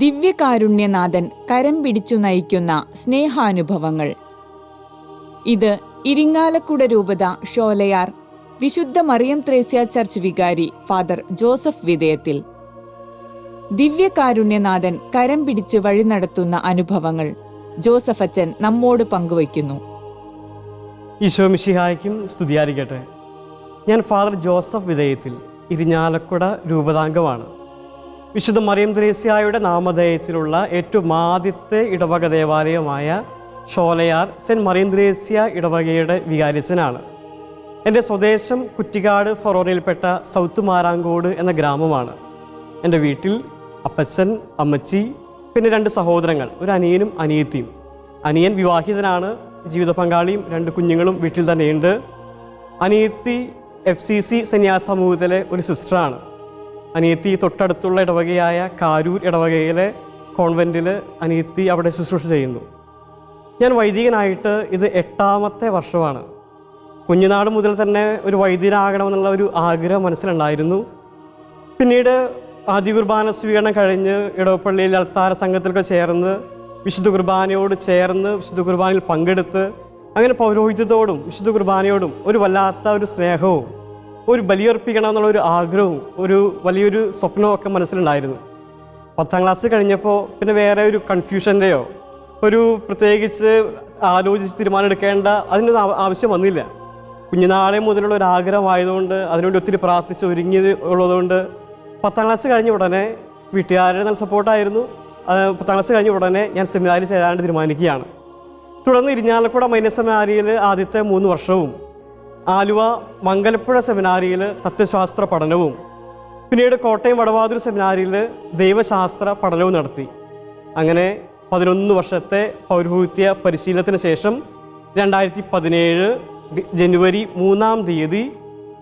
ദിവ്യകാരുണ്യനാഥൻ കരം പിടിച്ചു നയിക്കുന്ന സ്നേഹാനുഭവങ്ങൾ. ഇത് ഇരിങ്ങാലക്കുട രൂപത ഷോലയാർ വിശുദ്ധ മറിയം ത്രേസ്യ ചർച്ച് വികാരി ഫാദർ ജോസഫ് വിധേയത്തിൽ. ദിവ്യകാരുണ്യനാഥൻ കരം പിടിച്ച് വഴി നടത്തുന്ന അനുഭവങ്ങൾ ജോസഫ് അച്ഛൻ നമ്മോട് പങ്കുവയ്ക്കുന്നു. ഈശോ മിശിഹായ്ക്കും സ്തുതിയായിരിക്കട്ടെ. ഞാൻ ഫാദർ ജോസഫ് വിധേയത്തിൽ, ഇരിങ്ങാലക്കുട രൂപതാംഗമാണ്. വിശുദ്ധ മറിയം ത്രേസ്യയുടെ നാമധേയത്തിലുള്ള ഏറ്റവും ആദ്യത്തെ ഇടവക ദേവാലയമായ ഷോലയാർ സെൻറ്റ് മറിയം ത്രേസ്യ ഇടവകയുടെ വികാരിച്ചനാണ്. എൻ്റെ സ്വദേശം കുറ്റിക്കാട് ഫൊറോനയിൽപ്പെട്ട സൗത്ത് മാരാങ്കോട് എന്ന ഗ്രാമമാണ്. എൻ്റെ വീട്ടിൽ അപ്പച്ചൻ, അമ്മച്ചി, പിന്നെ 2 സഹോദരങ്ങൾ, ഒരു അനിയനും അനിയത്തിയും. അനിയൻ വിവാഹിതനാണ്, ജീവിത പങ്കാളിയും 2 കുഞ്ഞുങ്ങളും വീട്ടിൽ തന്നെയുണ്ട്. അനിയത്തി FCC സന്യാസ സമൂഹത്തിലെ ഒരു സിസ്റ്ററാണ്. അനിയത്തി തൊട്ടടുത്തുള്ള ഇടവകയായ കാരൂർ ഇടവകയിലെ കോൺവെൻറ്റിൽ അനിയത്തി അവിടെ ശുശ്രൂഷ ചെയ്യുന്നു. ഞാൻ വൈദികനായിട്ട് ഇത് 8ാമത്തെ വർഷമാണ്. കുഞ്ഞുനാട് മുതൽ തന്നെ ഒരു വൈദികനാകണമെന്നുള്ള ഒരു ആഗ്രഹം മനസ്സിലുണ്ടായിരുന്നു. പിന്നീട് ആദ്യ കുർബാന സ്വീകരണം കഴിഞ്ഞ് ഇടവപ്പള്ളിയിൽ അൾത്താര സംഘത്തിലൊക്കെ ചേർന്ന് വിശുദ്ധ കുർബാനയോട് ചേർന്ന് വിശുദ്ധ കുർബാനയിൽ പങ്കെടുത്ത് അങ്ങനെ പൗരോഹിത്യത്തോടും വിശുദ്ധ കുർബാനയോടും ഒരു വല്ലാത്ത ഒരു സ്നേഹവും ഒരു ബലിയർപ്പിക്കണം എന്നുള്ളൊരു ആഗ്രഹവും ഒരു വലിയൊരു സ്വപ്നവും ഒക്കെ മനസ്സിലുണ്ടായിരുന്നു. 10ാം ക്ലാസ് കഴിഞ്ഞപ്പോൾ പിന്നെ വേറെ ഒരു കൺഫ്യൂഷൻ്റെയോ ഒരു പ്രത്യേകിച്ച് ആലോചിച്ച് തീരുമാനം എടുക്കേണ്ട അതിനൊന്നും ആവശ്യം വന്നില്ല. കുഞ്ഞുനാളെ മുതലുള്ള ഒരു ആഗ്രഹമായതുകൊണ്ട് അതിനുവേണ്ടി ഒത്തിരി പ്രാർത്ഥിച്ച് ഒരുങ്ങി ഉള്ളതുകൊണ്ട് 10ാം ക്ലാസ് കഴിഞ്ഞ ഉടനെ വീട്ടുകാരുടെ നല്ല സപ്പോർട്ടായിരുന്നു. 10ാം ക്ലാസ് കഴിഞ്ഞ ഉടനെ ഞാൻ സെമിനാരിൽ ചേരാണ്ട് തീരുമാനിക്കുകയാണ്. തുടർന്ന് ഇരിങ്ങാലക്കുട മൈനർ സെമിനാരിയിൽ ആദ്യത്തെ 3 വർഷവും ആലുവ മംഗലപ്പുഴ സെമിനാരിയിൽ തത്വശാസ്ത്ര പഠനവും പിന്നീട് കോട്ടയം വടവാതൂർ സെമിനാരിയിൽ ദൈവശാസ്ത്ര പഠനവും നടത്തി. അങ്ങനെ 11 വർഷത്തെ പൗരോഹിത്യ പരിശീലനത്തിന് ശേഷം 2017 ജനുവരി 3-ാം തീയതി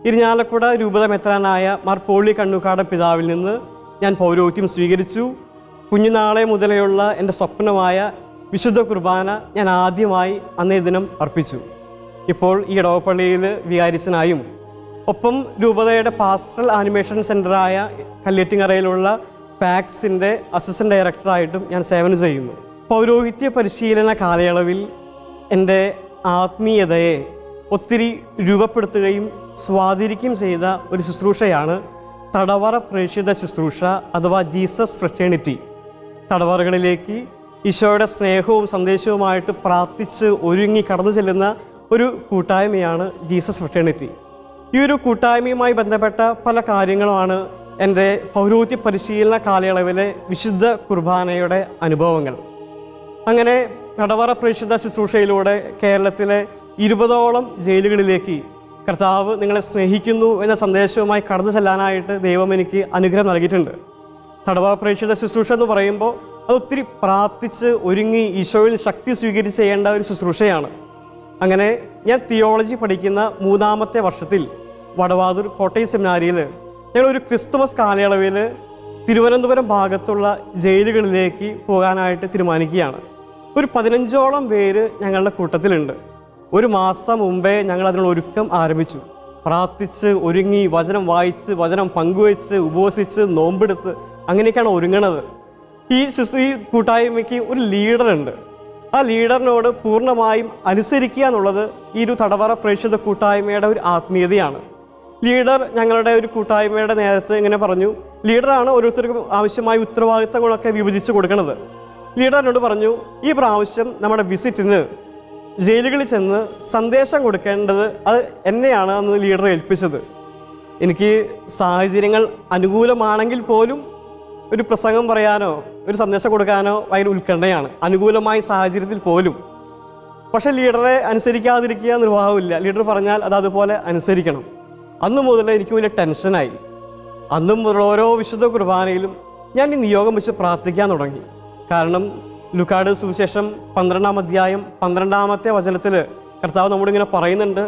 ഇരിങ്ങാലക്കുട രൂപത മെത്രാനായ മാർ പോളി കണ്ണൂക്കാട് പിതാവിൽ നിന്ന് ഞാൻ പൗരോഹിത്യം സ്വീകരിച്ചു. കുഞ്ഞുനാളെ മുതലെയുള്ള എൻ്റെ സ്വപ്നമായ വിശുദ്ധ കുർബാന ഞാൻ ആദ്യമായി അന്നേ ദിനം അർപ്പിച്ചു. ഇപ്പോൾ ഈ ഇടവപ്പള്ളിയിൽ വികാരിച്ചനായും ഒപ്പം രൂപതയുടെ പാസ്റ്ററൽ ആനിമേഷൻ സെൻ്ററായ കല്ലേറ്റിങ്ങറയിലുള്ള പാക്സിൻ്റെ അസിസ്റ്റൻ്റ് ഡയറക്ടറായിട്ടും ഞാൻ സേവനം ചെയ്യുന്നു. പൗരോഹിത്യ പരിശീലന കാലയളവിൽ എൻ്റെ ആത്മീയതയെ ഒത്തിരി രൂപപ്പെടുത്തുകയും സ്വാധീനിക്കുകയും ചെയ്ത ഒരു ശുശ്രൂഷയാണ് തടവറ പ്രേക്ഷിത ശുശ്രൂഷ അഥവാ ജീസസ് ഫ്രറ്റേണിറ്റി. തടവറകളിലേക്ക് ഈശോയുടെ സ്നേഹവും സന്ദേശവുമായിട്ട് പ്രാർത്ഥിച്ച് ഒരുങ്ങി കടന്നു ചെല്ലുന്ന ഒരു കൂട്ടായ്മയാണ് ജീസസ് ഫ്രറ്റേണിറ്റി. ഈ ഒരു കൂട്ടായ്മയുമായി ബന്ധപ്പെട്ട പല കാര്യങ്ങളുമാണ് എൻ്റെ പൗരോഹിത്യ പരിശീലന കാലയളവിലെ വിശുദ്ധ കുർബാനയുടെ അനുഭവങ്ങൾ. അങ്ങനെ തടവറ പ്രേക്ഷിത ശുശ്രൂഷയിലൂടെ കേരളത്തിലെ 20ഓളം ജയിലുകളിലേക്ക് കർത്താവ് നിങ്ങളെ സ്നേഹിക്കുന്നു എന്ന സന്ദേശവുമായി കടന്നു ചെല്ലാനായിട്ട് ദൈവം എനിക്ക് അനുഗ്രഹം നൽകിയിട്ടുണ്ട്. തടവറ പ്രേക്ഷിത ശുശ്രൂഷ എന്ന് പറയുമ്പോൾ അതൊത്തിരി പ്രാർത്ഥിച്ച് ഒരുങ്ങി ഈശോയിൽ ശക്തി സ്വീകരിച്ച് ചെയ്യേണ്ട ഒരു ശുശ്രൂഷയാണ്. അങ്ങനെ ഞാൻ തിയോളജി പഠിക്കുന്ന 3ാമത്തെ വർഷത്തിൽ വടവാതൂർ കോട്ടയം സെമിനാരിയിൽ ഞങ്ങളൊരു ക്രിസ്തുമസ് കാലയളവിൽ തിരുവനന്തപുരം ഭാഗത്തുള്ള ജയിലുകളിലേക്ക് പോകാനായിട്ട് തീരുമാനിക്കുകയാണ്. ഒരു 15ഓളം പേര് ഞങ്ങളുടെ കൂട്ടത്തിലുണ്ട്. 1 മാസം മുമ്പേ ഞങ്ങൾ അതിനുള്ള ഒരുക്കം ആരംഭിച്ചു. പ്രാർത്ഥിച്ച് ഒരുങ്ങി വചനം വായിച്ച് വചനം പങ്കുവെച്ച് ഉപവസിച്ച് നോമ്പെടുത്ത് അങ്ങനെയൊക്കെയാണ് ഒരുങ്ങണത്. ഈ കൂട്ടായ്മയ്ക്ക് ഒരു ലീഡറുണ്ട്. ആ ലീഡറിനോട് പൂർണ്ണമായും അനുസരിക്കുക എന്നുള്ളത് ഈ ഒരു തടവറ പ്രേക്ഷിത കൂട്ടായ്മയുടെ ഒരു ആത്മീയതയാണ്. ലീഡർ ഞങ്ങളുടെ ഒരു കൂട്ടായ്മയുടെ നേരത്തെ ഇങ്ങനെ പറഞ്ഞു, ലീഡറാണ് ഓരോരുത്തർക്കും ആവശ്യമായ ഉത്തരവാദിത്തങ്ങളൊക്കെ വിഭജിച്ച് കൊടുക്കുന്നത്. ലീഡറിനോട് പറഞ്ഞു, ഈ പ്രാവശ്യം നമ്മുടെ വിസിറ്റിന് ജയിലുകളിൽ ചെന്ന് സന്ദേശം കൊടുക്കേണ്ടത് അത് എന്നെയാണ് എന്ന് ലീഡറെ ഏൽപ്പിച്ചത്. എനിക്ക് സാഹചര്യങ്ങൾ അനുകൂലമാണെങ്കിൽ പോലും ഒരു പ്രസംഗം പറയാനോ ഒരു സന്ദേശം കൊടുക്കാനോ ഭയങ്കര ഉത്കണ്ഠയാണ്, അനുകൂലമായ സാഹചര്യത്തിൽ പോലും. പക്ഷേ ലീഡറെ അനുസരിക്കാതിരിക്കുക നിർവാഹമില്ല. ലീഡർ പറഞ്ഞാൽ അത് അതുപോലെ അനുസരിക്കണം. അന്നു മുതൽ എനിക്ക് വലിയ ടെൻഷനായി. അന്നും മുതൽ ഓരോ വിശുദ്ധ കുർബാനയിലും ഞാൻ ഈ നിയോഗം വെച്ച് പ്രാർത്ഥിക്കാൻ തുടങ്ങി. കാരണം ലൂക്കാട് സുവിശേഷം 12-ാം അധ്യായം 12-ാമത്തെ വചനത്തിൽ കർത്താവ് നമ്മോടിങ്ങനെ പറയുന്നുണ്ട്,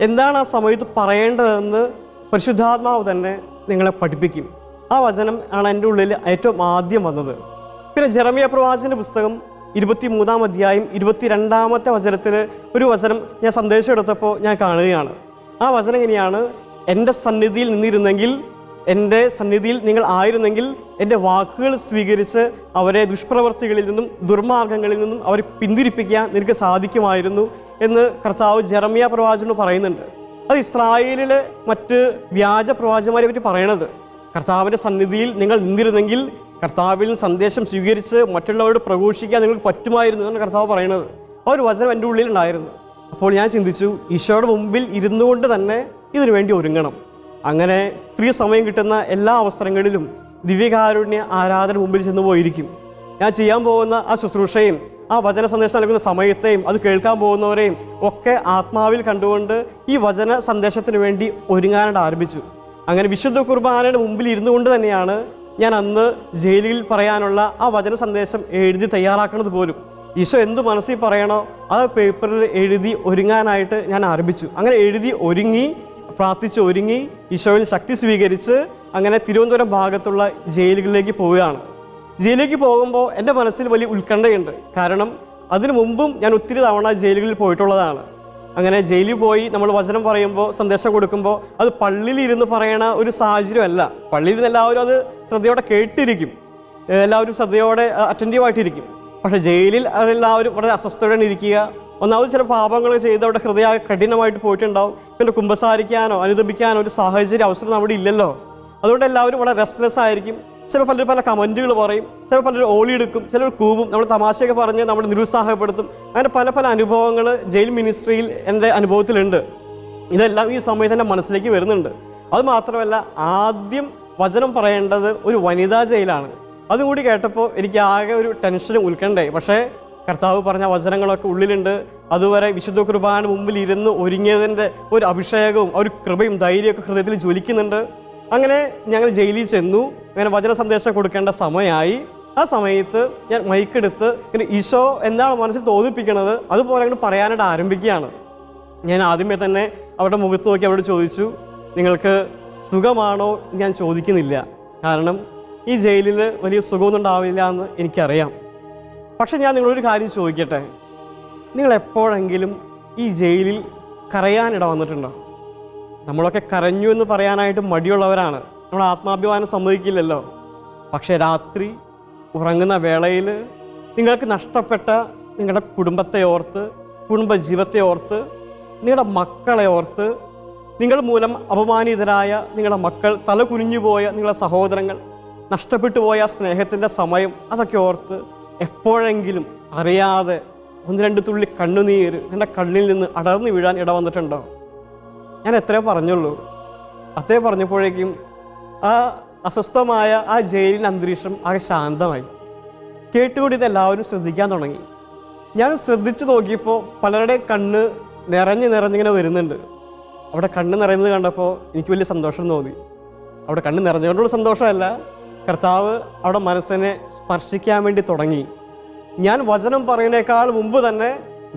എന്താണ് ആ സമയത്ത് പറയേണ്ടതെന്ന് പരിശുദ്ധാത്മാവ് തന്നെ നിങ്ങളെ പഠിപ്പിക്കും. ആ വചനം ആണ് എൻ്റെ ഉള്ളിൽ ഏറ്റവും ആദ്യം വന്നത്. പിന്നെ ജെറമിയ പ്രവാചകൻ്റെ പുസ്തകം 23-ാം അധ്യായം 22-ാമത്തെ വചനത്തിൽ ഒരു വചനം ഞാൻ സന്ദേശം എടുത്തപ്പോൾ ഞാൻ കാണുകയാണ്. ആ വചനം ഇങ്ങനെയാണ്, എൻ്റെ സന്നിധിയിൽ നിന്നിരുന്നെങ്കിൽ എൻ്റെ സന്നിധിയിൽ നിങ്ങൾ ആയിരുന്നെങ്കിൽ എൻ്റെ വാക്കുകൾ സ്വീകരിച്ച് അവരെ ദുഷ്പ്രവർത്തികളിൽ നിന്നും ദുർമാർഗങ്ങളിൽ നിന്നും അവരെ പിന്തിരിപ്പിക്കാൻ നിനക്ക് സാധിക്കുമായിരുന്നു എന്ന് കർത്താവ് ജെറമ്യാ പ്രവാചകൻ പറയുന്നുണ്ട്. അത് ഇസ്രായേലിലെ മറ്റ് വ്യാജ പ്രവാചകന്മാരെ പറ്റി പറയണത്. കർത്താവിൻ്റെ സന്നിധിയിൽ നിങ്ങൾ നിന്നിരുന്നെങ്കിൽ കർത്താവിൽ സന്ദേശം സ്വീകരിച്ച് മറ്റുള്ളവരോട് പ്രഘോഷിക്കാൻ നിങ്ങൾക്ക് പറ്റുമായിരുന്നു എന്നാണ് കർത്താവ് പറയണത്. ആ ഒരു വചനം എൻ്റെ ഉള്ളിലുണ്ടായിരുന്നു. അപ്പോൾ ഞാൻ ചിന്തിച്ചു, ഈശോയുടെ മുമ്പിൽ ഇരുന്നുകൊണ്ട് തന്നെ ഇതിനു വേണ്ടി ഒരുങ്ങണം. അങ്ങനെ ഫ്രീ സമയം കിട്ടുന്ന എല്ലാ അവസരങ്ങളിലും ദിവ്യകാരുണ്യ ആരാധന മുമ്പിൽ ചെന്ന് പോയിരിക്കും. ഞാൻ ചെയ്യാൻ പോകുന്ന ആ ശുശ്രൂഷയും ആ വചന സന്ദേശം നൽകുന്ന സമയത്തെയും അത് കേൾക്കാൻ പോകുന്നവരെയും ഒക്കെ ആത്മാവിൽ കണ്ടുകൊണ്ട് ഈ വചന സന്ദേശത്തിന് വേണ്ടി ഒരുങ്ങാനായിട്ട് ആരംഭിച്ചു. അങ്ങനെ വിശുദ്ധ കുർബാനയുടെ മുമ്പിൽ ഇരുന്നു കൊണ്ട് തന്നെയാണ് ഞാൻ അന്ന് ജയിലിൽ പറയാനുള്ള ആ വചന സന്ദേശം എഴുതി തയ്യാറാക്കുന്നത് പോലും. ഈശോ എന്തു മനസ്സിൽ പറയണോ അത് പേപ്പറിൽ എഴുതി ഒരുങ്ങാനായിട്ട് ഞാൻ ആരംഭിച്ചു. അങ്ങനെ എഴുതി ഒരുങ്ങി, പ്രാർത്ഥിച്ച് ഒരുങ്ങി, ഈശോയിൽ ശക്തി സ്വീകരിച്ച് അങ്ങനെ തിരുവനന്തപുരം ഭാഗത്തുള്ള ജയിലുകളിലേക്ക് പോവുകയാണ്. ജയിലിലേക്ക് പോകുമ്പോൾ എൻ്റെ മനസ്സിൽ വലിയ ഉത്കണ്ഠയുണ്ട്. കാരണം അതിനു മുമ്പും ഞാൻ ഒത്തിരി തവണ ജയിലുകളിൽ പോയിട്ടുള്ളതാണ്. അങ്ങനെ ജയിലിൽ പോയി നമ്മൾ വചനം പറയുമ്പോൾ, സന്ദേശം കൊടുക്കുമ്പോൾ അത് പള്ളിയിൽ ഇരുന്ന് പറയണ ഒരു സാഹചര്യമല്ല. പള്ളിയിൽ നിന്ന് എല്ലാവരും അത് ശ്രദ്ധയോടെ കേട്ടിരിക്കും, എല്ലാവരും ശ്രദ്ധയോടെ അറ്റൻറ്റീവായിട്ടിരിക്കും. പക്ഷേ ജയിലിൽ അവരെല്ലാവരും വളരെ അസ്വസ്ഥതയോടെ ഇരിക്കുക. ഒന്നാമത് ചില പാപങ്ങൾ ചെയ്ത് അവിടെ ഹൃദയ കഠിനമായിട്ട് പോയിട്ടുണ്ടാവും. പിന്നെ കുമ്പസാരിക്കാനോ അനുദപിക്കാനോ ഒരു സാഹചര്യം, അവസരം നമ്മുടെ ഇല്ലല്ലോ. അതുകൊണ്ട് എല്ലാവരും വളരെ റെസ്റ്റ്ലെസ് ആയിരിക്കും. ചിലപ്പോൾ പലരും പല കമൻറ്റുകൾ പറയും, ചിലപ്പോൾ പലരും ഓളിയെടുക്കും, ചിലർ കൂവും, നമ്മൾ തമാശയൊക്കെ പറഞ്ഞ് നമ്മൾ നിരുത്സാഹപ്പെടുത്തും. അങ്ങനെ പല പല അനുഭവങ്ങൾ ജയിൽ മിനിസ്ട്രിയിൽ എൻ്റെ അനുഭവത്തിലുണ്ട്. ഇതെല്ലാം ഈ സമയത്ത് എൻ്റെ മനസ്സിലേക്ക് വരുന്നുണ്ട്. അതുമാത്രമല്ല, ആദ്യം വചനം പറയേണ്ടത് ഒരു വനിതാ ജയിലാണ്. അതുകൂടി കേട്ടപ്പോൾ എനിക്ക് ആകെ ഒരു ടെൻഷനും ഉത്കണ്ഠയായി. പക്ഷേ കർത്താവ് പറഞ്ഞ വചനങ്ങളൊക്കെ ഉള്ളിലുണ്ട്. അതുവരെ വിശുദ്ധ കുർബാന മുമ്പിൽ ഇരുന്ന് ഒരുങ്ങിയതിൻ്റെ ഒരു അഭിഷേകവും ഒരു കൃപയും ധൈര്യമൊക്കെ ഹൃദയത്തിൽ ജ്വലിക്കുന്നുണ്ട്. അങ്ങനെ ഞങ്ങൾ ജയിലിൽ ചെന്നു. അങ്ങനെ വചന സന്ദേശം കൊടുക്കേണ്ട സമയമായി. ആ സമയത്ത് ഞാൻ മൈക്കെടുത്ത് ഇങ്ങനെ ഈശോ എന്താണ് മനസ്സിൽ തോന്നിപ്പിക്കണത് അതുപോലെ അങ്ങനെ പറയാനായിട്ട് ആരംഭിക്കുകയാണ്. ഞാൻ ആദ്യമേ തന്നെ അവരുടെ മുഖത്ത് നോക്കി അവരോട് ചോദിച്ചു, നിങ്ങൾക്ക് സുഖമാണോ? ഞാൻ ചോദിക്കുന്നില്ല, കാരണം ഈ ജയിലിൽ വലിയ സുഖമൊന്നും ഉണ്ടാവില്ല എന്ന് എനിക്കറിയാം. പക്ഷെ ഞാൻ നിങ്ങളൊരു കാര്യം ചോദിക്കട്ടെ, നിങ്ങൾ എപ്പോഴെങ്കിലും ഈ ജയിലിൽ കരയാനിട വന്നിട്ടുണ്ടോ? നമ്മളൊക്കെ കരഞ്ഞു എന്ന് പറയാനായിട്ട് മടിയുള്ളവരാണ്, നമ്മുടെ ആത്മാഭിമാനം സമ്മതിക്കില്ലല്ലോ. പക്ഷേ രാത്രി ഉറങ്ങുന്ന വേളയിൽ നിങ്ങൾക്ക് നഷ്ടപ്പെട്ട നിങ്ങളുടെ കുടുംബത്തെ ഓർത്ത്, കുടുംബജീവിതത്തെ ഓർത്ത്, നിങ്ങളുടെ മക്കളെ ഓർത്ത്, നിങ്ങൾ മൂലം അപമാനിതരായ നിങ്ങളുടെ മക്കൾ, തല കുനിഞ്ഞുപോയ നിങ്ങളുടെ സഹോദരങ്ങൾ, നഷ്ടപ്പെട്ടു പോയ സ്നേഹത്തിൻ്റെ സമയം, അതൊക്കെ ഓർത്ത് എപ്പോഴെങ്കിലും അറിയാതെ ഒന്ന് രണ്ട് തുള്ളി കണ്ണുനീര് എൻ്റെ കണ്ണിൽ നിന്ന് അടർന്നു വീഴാൻ ഇട വന്നിട്ടുണ്ടോ? ഞാൻ എത്രയോ പറഞ്ഞുള്ളൂ. അതേ പറഞ്ഞപ്പോഴേക്കും ആ അസ്വസ്ഥമായ ആ ജയിലിൻ്റെ അന്തരീക്ഷം ആകെ ശാന്തമായി. കേട്ടുകൂടി ഇതെല്ലാവരും ശ്രദ്ധിക്കാൻ തുടങ്ങി. ഞാൻ ശ്രദ്ധിച്ചു നോക്കിയപ്പോൾ പലരുടെയും കണ്ണ് നിറഞ്ഞിങ്ങനെ വരുന്നുണ്ട്. അവിടെ കണ്ണ് നിറയുന്നത് കണ്ടപ്പോൾ എനിക്ക് വലിയ സന്തോഷം തോന്നി. അവിടെ കണ്ണ് നിറഞ്ഞുകൊണ്ടുള്ള സന്തോഷമല്ല, കർത്താവ് അവിടെ മനസ്സിനെ സ്പർശിക്കാൻ വേണ്ടി തുടങ്ങി. ഞാൻ വചനം പറയുന്നേക്കാൾ മുമ്പ് തന്നെ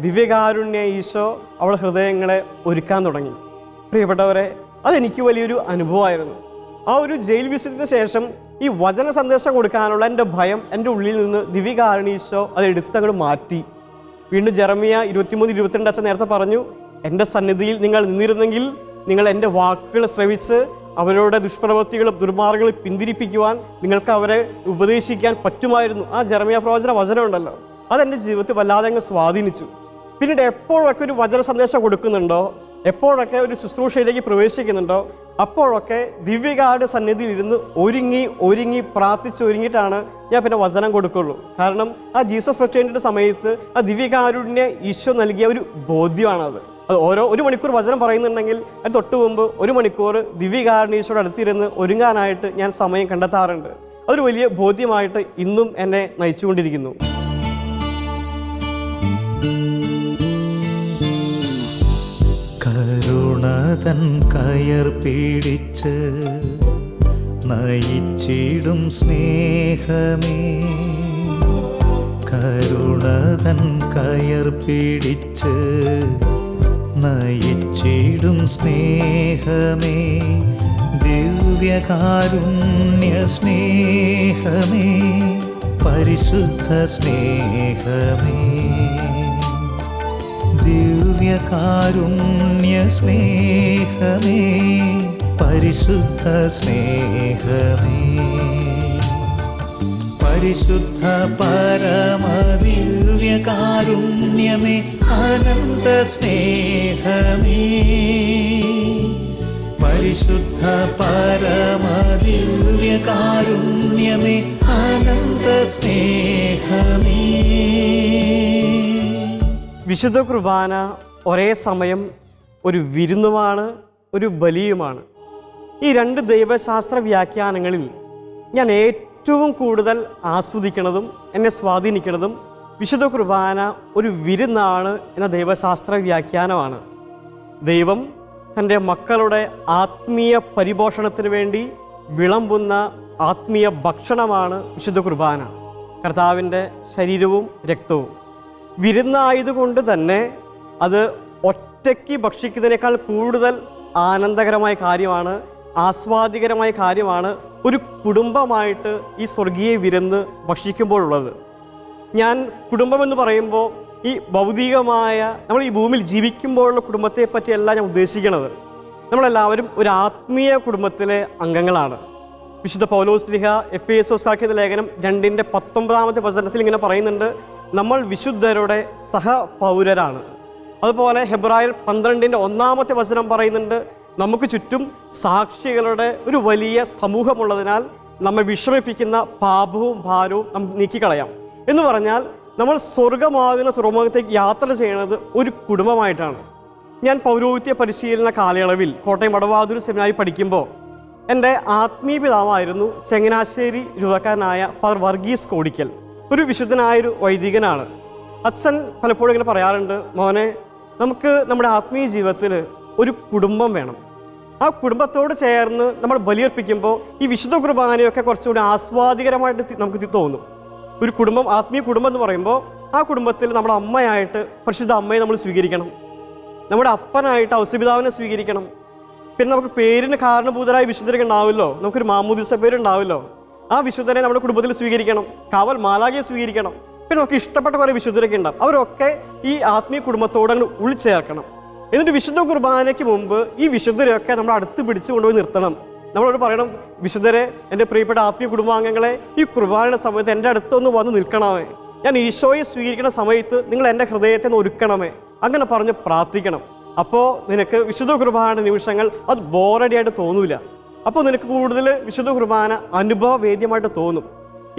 ദിവ്യകാരുണ്യ ഈശോ അവിടെ ഹൃദയങ്ങളെ ഒരുക്കാൻ തുടങ്ങി. പ്രിയപ്പെട്ടവരെ, അതെനിക്ക് വലിയൊരു അനുഭവമായിരുന്നു. ആ ഒരു ജയിൽ വിസിറ്റിന് ശേഷം ഈ വചന സന്ദേശം കൊടുക്കാനുള്ള എൻ്റെ ഭയം എൻ്റെ ഉള്ളിൽ നിന്ന് ദിവ്യകാരുണ്യ ഈശോ അത് എടുത്തങ്ങോട്ട് മാറ്റി. വീണ്ടും ജെറമ്യ 23:22 അച്ഛൻ നേരത്തെ പറഞ്ഞു, എൻ്റെ സന്നിധിയിൽ നിങ്ങൾ നിന്നിരുന്നെങ്കിൽ നിങ്ങൾ എൻ്റെ വാക്കുകൾ ശ്രവിച്ച് അവരുടെ ദുഷ്പ്രവൃത്തികളും ദുർമാർഗങ്ങളും പിന്തിരിപ്പിക്കുവാൻ നിങ്ങൾക്ക് അവരെ ഉപദേശിക്കാൻ പറ്റുമായിരുന്നു. ആ ജെറമ്യ പ്രവചന വചനമുണ്ടല്ലോ, അതെൻ്റെ ജീവിതത്തിൽ വല്ലാതെ അങ്ങ് സ്വാധീനിച്ചു. പിന്നീട് എപ്പോഴൊക്കെ ഒരു വചന സന്ദേശം കൊടുക്കുന്നുണ്ടോ, എപ്പോഴൊക്കെ ഒരു ശുശ്രൂഷയിലേക്ക് പ്രവേശിക്കുന്നുണ്ടോ, അപ്പോഴൊക്കെ ദിവ്യകാരുടെ സന്നിധിയിൽ ഇരുന്ന് ഒരുങ്ങി പ്രാർത്ഥിച്ചൊരുങ്ങിയിട്ടാണ് ഞാൻ പിന്നെ വചനം കൊടുക്കുള്ളൂ. കാരണം ആ ജീസസ് ഫെസ്റ്റേൻ്റെ സമയത്ത് ആ ദിവ്യകാരുണ്യ ഈശോ നൽകിയ ഒരു ബോധ്യമാണത്. അത് ഒരു മണിക്കൂർ വചനം പറയുന്നുണ്ടെങ്കിൽ അത് തൊട്ട് മുമ്പ് 1 മണിക്കൂർ ദിവ്യകാരുണ്യ ഈശോയുടെ അടുത്തിരുന്ന് ഒരുങ്ങാനായിട്ട് ഞാൻ സമയം കണ്ടെത്താറുണ്ട്. അതൊരു വലിയ ബോധ്യമായിട്ട് ഇന്നും എന്നെ നയിച്ചുകൊണ്ടിരിക്കുന്നു. കരുണതൻ കയർ പിടിച്ച് നയിച്ചിടും സ്നേഹമേ, കരുണതൻ കയർ പിടിച്ച് നയിച്ചിടും സ്നേഹമേ, ദിവ്യകാരുണ്യ സ്നേഹമേ, പരിശുദ്ധ സ്നേഹമേ, ദിവ്യകാരുണ്യ സ്നേഹമേ, പരിശുദ്ധ സ്നേഹമേ, പരിശുദ്ധ പരമദിവ്യകാരുണ്യമേ, അനന്ത സ്നേഹമേ, പരിശുദ്ധ പരമദിവ്യകാരുണ്യമേ, അനന്ത സ്നേഹമേ. വിശുദ്ധ കുർബാന ഒരേ സമയം ഒരു വിരുന്നുമാണ്, ഒരു ബലിയുമാണ്. ഈ രണ്ട് ദൈവശാസ്ത്ര വ്യാഖ്യാനങ്ങളിൽ ഞാൻ ഏറ്റവും കൂടുതൽ ആസ്വദിക്കുന്നതും എന്നെ സ്വാധീനിക്കുന്നതും വിശുദ്ധ കുർബാന ഒരു വിരുന്നാണ് എന്ന ദൈവശാസ്ത്ര വ്യാഖ്യാനമാണ്. ദൈവം തൻ്റെ മക്കളുടെ ആത്മീയ പരിപോഷണത്തിന് വേണ്ടി വിളമ്പുന്ന ആത്മീയ ഭക്ഷണമാണ് വിശുദ്ധ കുർബാന, കർത്താവിൻ്റെ ശരീരവും രക്തവും. വിരുന്നായതുകൊണ്ട് തന്നെ അത് ഒറ്റയ്ക്ക് ഭക്ഷിക്കുന്നതിനേക്കാൾ കൂടുതൽ ആനന്ദകരമായ കാര്യമാണ്, ആസ്വാദികരമായ കാര്യമാണ് ഒരു കുടുംബമായിട്ട് ഈ സ്വർഗീയ വിരുന്ന് ഭക്ഷിക്കുമ്പോഴുള്ളത്. ഞാൻ കുടുംബമെന്ന് പറയുമ്പോൾ ഈ ഭൗതികമായ നമ്മൾ ഈ ഭൂമിയിൽ ജീവിക്കുമ്പോഴുള്ള കുടുംബത്തെ പറ്റിയല്ല ഞാൻ ഉദ്ദേശിക്കുന്നത്. നമ്മളെല്ലാവരും ഒരു ആത്മീയ കുടുംബത്തിലെ അംഗങ്ങളാണ്. വിശുദ്ധ പൗലോസ് ശ്ലീഹ എഫേസോസ്കാർക്കെഴുതിയ ലേഖനം 2:19 ഇങ്ങനെ പറയുന്നുണ്ട്, നമ്മൾ വിശുദ്ധരുടെ സഹപൗരരാണ്. അതുപോലെ ഹെബ്രായർ 12:1 പറയുന്നുണ്ട്, നമുക്ക് ചുറ്റും സാക്ഷികളുടെ ഒരു വലിയ സമൂഹമുള്ളതിനാൽ നമ്മെ വിഷമിപ്പിക്കുന്ന പാപവും ഭാരവും നമുക്ക് നീക്കിക്കളയാം. എന്ന് പറഞ്ഞാൽ നമ്മൾ സ്വർഗമാകുന്ന തുറമുഖത്തേക്ക് യാത്ര ചെയ്യുന്നത് ഒരു കുടുംബമായിട്ടാണ്. ഞാൻ പൗരോഹിത്യ പരിശീലന കാലയളവിൽ കോട്ടയം വടവാതൂർ സെമിനാരി പഠിക്കുമ്പോൾ എൻ്റെ ആത്മീയ പിതാവായിരുന്നു ചങ്ങനാശ്ശേരി രൂപക്കാരനായ ഫാദർ വർഗീസ് കോടിക്കൽ. ഒരു വിശുദ്ധനായൊരു വൈദികനാണ്. അച്ഛൻ പലപ്പോഴും ഇങ്ങനെ പറയാറുണ്ട്, മോനെ, നമുക്ക് നമ്മുടെ ആത്മീയ ജീവിതത്തിൽ ഒരു കുടുംബം വേണം. ആ കുടുംബത്തോട് ചേർന്ന് നമ്മൾ ബലിയർപ്പിക്കുമ്പോൾ ഈ വിശുദ്ധ കുർബാനയൊക്കെ കുറച്ചുകൂടി ആസ്വാദികരമായിട്ട് നമുക്ക് തോന്നും. ഒരു കുടുംബം, ആത്മീയ കുടുംബം എന്ന് പറയുമ്പോൾ ആ കുടുംബത്തിൽ നമ്മുടെ അമ്മയായിട്ട് പരിശുദ്ധ അമ്മയെ നമ്മൾ സ്വീകരിക്കണം, നമ്മുടെ അപ്പനായിട്ട് ഔസപിതാവിനെ സ്വീകരിക്കണം. പിന്നെ നമുക്ക് പേരിന് കാരണഭൂതരായ വിശുദ്ധരൊക്കെ ഉണ്ടാവുമല്ലോ, നമുക്കൊരു മാമോദിസ പേരുണ്ടാവുമല്ലോ, ആ വിശുദ്ധനെ നമ്മുടെ കുടുംബത്തിൽ സ്വീകരിക്കണം. കാവൽ മാലാഖയെ സ്വീകരിക്കണം. പിന്നെ നമുക്ക് ഇഷ്ടപ്പെട്ട കുറേ വിശുദ്ധരൊക്കെ ഉണ്ടാവും, അവരൊക്കെ ഈ ആത്മീയ കുടുംബത്തോട് അങ്ങ് ഉൾച്ചേർക്കണം. എന്നിട്ട് വിശുദ്ധ കുർബാനയ്ക്ക് മുമ്പ് ഈ വിശുദ്ധരെയൊക്കെ നമ്മൾ അടുത്ത് പിടിച്ച് കൊണ്ടുപോയി നിർത്തണം. നമ്മളോട് പറയണം, വിശുദ്ധരെ, എൻ്റെ പ്രിയപ്പെട്ട ആത്മീയ കുടുംബാംഗങ്ങളെ, ഈ കുർബാനയുടെ സമയത്ത് എൻ്റെ അടുത്തൊന്ന് വന്ന് നിൽക്കണമേ, ഞാൻ ഈശോയെ സ്വീകരിക്കുന്ന സമയത്ത് നിങ്ങൾ എൻ്റെ ഹൃദയത്തെ ഒന്ന് ഒരുക്കണമേ, അങ്ങനെ പറഞ്ഞ് പ്രാർത്ഥിക്കണം. അപ്പോൾ നിനക്ക് വിശുദ്ധ കുർബാന നിമിഷങ്ങൾ അത് ബോറടിയായിട്ട് തോന്നൂല. അപ്പോൾ നിനക്ക് കൂടുതൽ വിശുദ്ധ കുർബാന അനുഭവവേദ്യമായിട്ട് തോന്നും.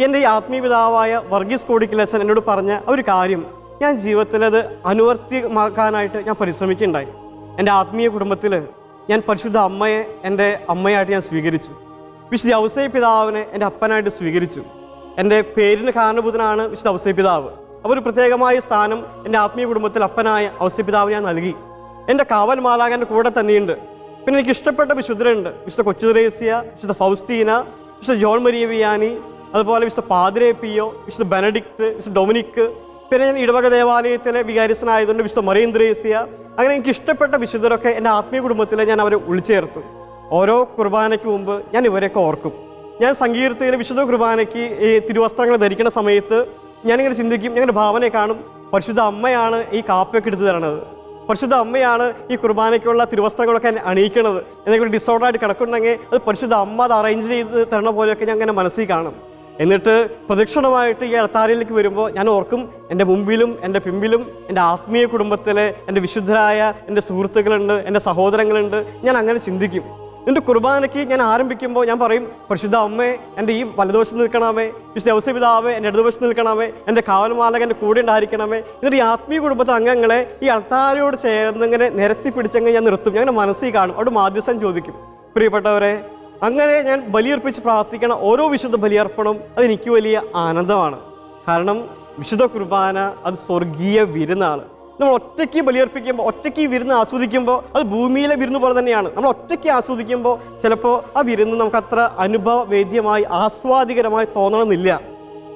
എൻ്റെ ഈ ആത്മീയ പിതാവായ വർഗീസ് കോടിക്കലച്ചൻ എന്നോട് പറഞ്ഞ ഒരു കാര്യം ഞാൻ ജീവിതത്തിൽ അത് അനുവർത്തിമാക്കാനായിട്ട് ഞാൻ പരിശ്രമിക്കുകയുണ്ടായി. എൻ്റെ ആത്മീയ കുടുംബത്തിൽ ഞാൻ പരിശുദ്ധ അമ്മയെ എൻ്റെ അമ്മയായിട്ട് ഞാൻ സ്വീകരിച്ചു. വിശുദ്ധ ഔസേയ പിതാവിനെ എൻ്റെ അപ്പനായിട്ട് സ്വീകരിച്ചു. എൻ്റെ പേരിന് കാരണഭൂതനാണ് വിശുദ്ധ ഔസേയ പിതാവ്. അപ്പോൾ ഒരു പ്രത്യേകമായ സ്ഥാനം എൻ്റെ ആത്മീയ കുടുംബത്തിൽ അപ്പനായ ഔസേയ പിതാവിന് ഞാൻ നൽകി. എൻ്റെ കാവൽ മാലാഖൻ്റെ കൂടെ തന്നെയുണ്ട്. പിന്നെ എനിക്ക് ഇഷ്ടപ്പെട്ട വിശുദ്ധരുണ്ട്, വിശുദ്ധ കൊച്ചു ത്രേസ്യ, വിശുദ്ധ ഫൗസ്റ്റീന, വിശുദ്ധ ജോൺ മരിയ വിയാനി, അതുപോലെ വിശുദ്ധ പാദ്രേ പിയോ, വിശുദ്ധ ബെനഡിക്റ്റ്, വിശുദ്ധ ഡൊമിനിക്ക്. പിന്നെ ഞാൻ ഇടവക ദേവാലയത്തിലെ വികാരിസനായതുകൊണ്ട് വിശുദ്ധ മറിയം ത്രേസ്യ. അങ്ങനെ എനിക്ക് ഇഷ്ടപ്പെട്ട വിശുദ്ധരൊക്കെ എൻ്റെ ആത്മീയ കുടുംബത്തിൽ ഞാൻ അവരെ ഉൾച്ചേർത്തു. ഓരോ കുർബാനയ്ക്ക് മുമ്പ് ഞാൻ ഇവരെയൊക്കെ ഓർക്കും. ഞാൻ സങ്കീർത്തയിൽ വിശുദ്ധ കുർബാനയ്ക്ക് ഈ തിരുവസ്ത്രങ്ങൾ ധരിക്കുന്ന സമയത്ത് ഞാനിങ്ങനെ ചിന്തിക്കും, ഞങ്ങളുടെ ഭാവനയെ കാണും, പരിശുദ്ധ അമ്മയാണ് ഈ കാപ്പയൊക്കെ എടുത്തു തരണത്, പരിശുദ്ധ അമ്മയാണ് ഈ കുർബാനയ്ക്കുള്ള തിരുവസ്ത്രങ്ങളൊക്കെ അണിയിക്കണത്. എന്തെങ്കിലും ഡിസോർഡറായിട്ട് കിടക്കുന്നുണ്ടെങ്കിൽ അത് പരിശുദ്ധ അമ്മ അത് അറേഞ്ച് ചെയ്ത് തരണ പോലെയൊക്കെ ഞാൻ അങ്ങനെ മനസ്സിൽ കാണും. എന്നിട്ട് പ്രദക്ഷിണമായിട്ട് ഈ അൾത്താരയിലേക്ക് വരുമ്പോൾ ഞാൻ ഓർക്കും, എൻ്റെ മുമ്പിലും എൻ്റെ പിമ്പിലും എൻ്റെ ആത്മീയ കുടുംബത്തിലെ എൻ്റെ വിശുദ്ധരായ എൻ്റെ സുഹൃത്തുക്കളുണ്ട്, എൻ്റെ സഹോദരങ്ങളുണ്ട്. ഞാൻ അങ്ങനെ ചിന്തിക്കും. എന്നിട്ട് കുർബാനയ്ക്ക് ഞാൻ ആരംഭിക്കുമ്പോൾ ഞാൻ പറയും, പരിശുദ്ധ അമ്മേ, എൻ്റെ ഈ വലതുവശത്ത് നിൽക്കണമേ, വിശുദ്ധ ഔസേയ പിതാവേ എൻ്റെ ഇടതുവശത്ത് നിൽക്കണമേ, എൻ്റെ കാവൽമാലക എൻ്റെ കൂടെ ഉണ്ടായിരിക്കണമേ. എന്നിട്ട് ഈ ആത്മീയ കുടുംബത്തെ അംഗങ്ങളെ ഈ അൾത്താരയോട് ചേർന്ന് ഇങ്ങനെ നിരത്തി പിടിച്ചെങ്കിൽ ഞാൻ നിർത്തും. ഞാൻ മനസ്സിൽ കാണും, അവിടെ മാധ്യസ്ഥൻ ചോദിക്കും, പ്രിയപ്പെട്ടവരെ, അങ്ങനെ ഞാൻ ബലിയർപ്പിച്ച് പ്രാർത്ഥിക്കണം. ഓരോ വിശുദ്ധ ബലിയർപ്പണവും അതെനിക്ക് വലിയ ആനന്ദമാണ്. കാരണം വിശുദ്ധ കുർബാന അത് സ്വർഗീയ വിരുന്നാണ്. നമ്മൾ ഒറ്റയ്ക്ക് ബലിയർപ്പിക്കുമ്പോൾ, ഒറ്റയ്ക്ക് ഈ വിരുന്ന് ആസ്വദിക്കുമ്പോൾ അത് ഭൂമിയിലെ വിരുന്ന് പോലെ തന്നെയാണ്. നമ്മൾ ഒറ്റയ്ക്ക് ആസ്വദിക്കുമ്പോൾ ചിലപ്പോൾ ആ വിരുന്ന് നമുക്കത്ര അനുഭവവേദ്യമായി ആസ്വാദികരമായി തോന്നണമെന്നില്ല.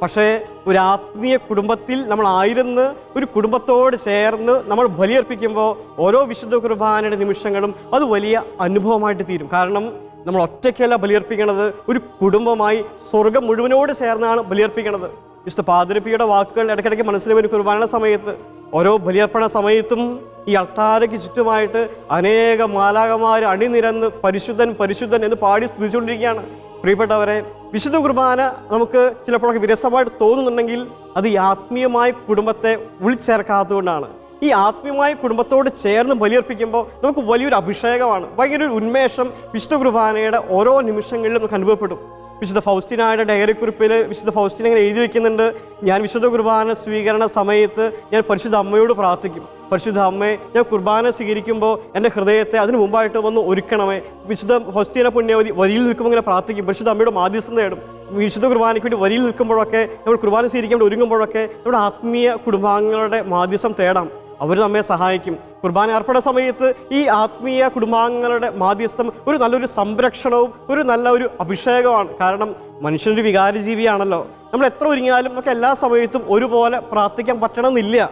പക്ഷേ ഒരു ആത്മീയ കുടുംബത്തിൽ നമ്മളായിരുന്ന് ഒരു കുടുംബത്തോട് ചേർന്ന് നമ്മൾ ബലിയർപ്പിക്കുമ്പോൾ ഓരോ വിശുദ്ധ കുർബാനയുടെ നിമിഷങ്ങളും അത് വലിയ അനുഭവമായിട്ട് തീരും. കാരണം നമ്മൾ ഒറ്റയ്ക്കല്ല ബലിയർപ്പിക്കണത്, ഒരു കുടുംബമായി സ്വർഗം മുഴുവനോട് ചേർന്നാണ് ബലിയർപ്പിക്കണത്. വിശുദ്ധ പാതിരിപ്പിയുടെ വാക്കുകൾ ഇടയ്ക്കിടയ്ക്ക് മനസ്സിൽ വരും. കുർബാനയുടെ സമയത്ത്, ഓരോ ബലിയർപ്പണ സമയത്തും ഈ അൾത്താരയ്ക്ക് ചുറ്റുമായിട്ട് അനേകം മാലാഖമാർ അണിനിരന്ന് പരിശുദ്ധൻ പരിശുദ്ധൻ എന്ന് പാടി സ്തുതിച്ചുകൊണ്ടിരിക്കുകയാണ്. പ്രിയപ്പെട്ടവരെ, വിശുദ്ധ കുർബാന നമുക്ക് ചിലപ്പോഴൊക്കെ വിരസമായിട്ട് തോന്നുന്നുണ്ടെങ്കിൽ അത് ഈ ആത്മീയമായ കുടുംബത്തെ ഉൾച്ചേർക്കാത്തതുകൊണ്ടാണ്. ഈ ആത്മീയമായ കുടുംബത്തോട് ചേർന്ന് ബലിയർപ്പിക്കുമ്പോൾ നമുക്ക് വലിയൊരു അഭിഷേകമാണ്, ഭയങ്കര ഒരു ഉന്മേഷം വിശുദ്ധ കുർബാനയുടെ ഓരോ നിമിഷങ്ങളിലും നമുക്ക് അനുഭവപ്പെടും. വിശുദ്ധ ഫൗസ്റ്റിനായുടെ ഡയറി കുറിപ്പിൽ വിശുദ്ധ ഫൗസ്റ്റിൻ ഇങ്ങനെ എഴുതി വയ്ക്കുന്നുണ്ട്, ഞാൻ വിശുദ്ധ കുർബാന സ്വീകരണ സമയത്ത് ഞാൻ പരിശുദ്ധ അമ്മയോട് പ്രാർത്ഥിക്കും, പരിശുദ്ധ അമ്മയെ ഞാൻ കുർബാന സ്വീകരിക്കുമ്പോൾ എൻ്റെ ഹൃദയത്തെ അതിന് മുമ്പായിട്ട് വന്ന് ഒരുക്കണമേ. വിശുദ്ധ ഫൗസ്റ്റീന പുണ്യവതി വരിയിൽ നിൽക്കുമ്പോൾ ഇങ്ങനെ പ്രാർത്ഥിക്കും, പരിശുദ്ധ അമ്മയുടെ മാധ്യസ്ഥം തേടും. വിശുദ്ധ കുർബാനയ്ക്ക് വേണ്ടി വരിയിൽ നിൽക്കുമ്പോഴൊക്കെ, നമ്മൾ കുർബാന സ്വീകരിക്കുമ്പോൾ ഒരുങ്ങുമ്പോഴൊക്കെ നമ്മുടെ ആത്മീയ കുടുംബാംഗങ്ങളുടെ മാധ്യസ്ഥം തേടാം, അവർ നമ്മെ സഹായിക്കും. കുർബാന അർപ്പണ സമയത്ത് ഈ ആത്മീയ കുടുംബാംഗങ്ങളുടെ മാധ്യസ്ഥം ഒരു നല്ലൊരു സംരക്ഷണവും ഒരു നല്ല ഒരു അഭിഷേകമാണ്. കാരണം മനുഷ്യനൊരു വികാരജീവിയാണല്ലോ. നമ്മൾ എത്ര ഒരുങ്ങിയാലും നമുക്ക് എല്ലാ സമയത്തും ഒരുപോലെ പ്രാർത്ഥിക്കാൻ പറ്റണമെന്നില്ല.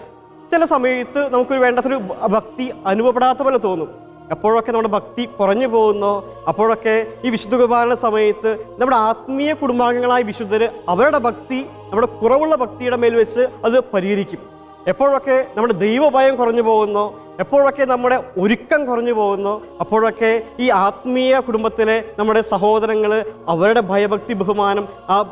ചില സമയത്ത് നമുക്കൊരു വേണ്ടാത്തൊരു ഭക്തി അനുഭവപ്പെടാത്ത പോലെ തോന്നും. എപ്പോഴൊക്കെ നമ്മുടെ ഭക്തി കുറഞ്ഞു പോകുന്നോ അപ്പോഴൊക്കെ ഈ വിശുദ്ധ കുർബാന സമയത്ത് നമ്മുടെ ആത്മീയ കുടുംബാംഗങ്ങളായ വിശുദ്ധർ അവരുടെ ഭക്തി നമ്മുടെ കുറവുള്ള ഭക്തിയുടെ മേൽ വെച്ച് അത് പരിഹരിക്കും. എപ്പോഴൊക്കെ നമ്മുടെ ദൈവഭയം കുറഞ്ഞു പോകുന്നോ, എപ്പോഴൊക്കെ നമ്മുടെ ഒരുക്കം കുറഞ്ഞു പോകുന്നോ, അപ്പോഴൊക്കെ ഈ ആത്മീയ കുടുംബത്തിലെ നമ്മുടെ സഹോദരങ്ങൾ അവരുടെ ഭയഭക്തി ബഹുമാനം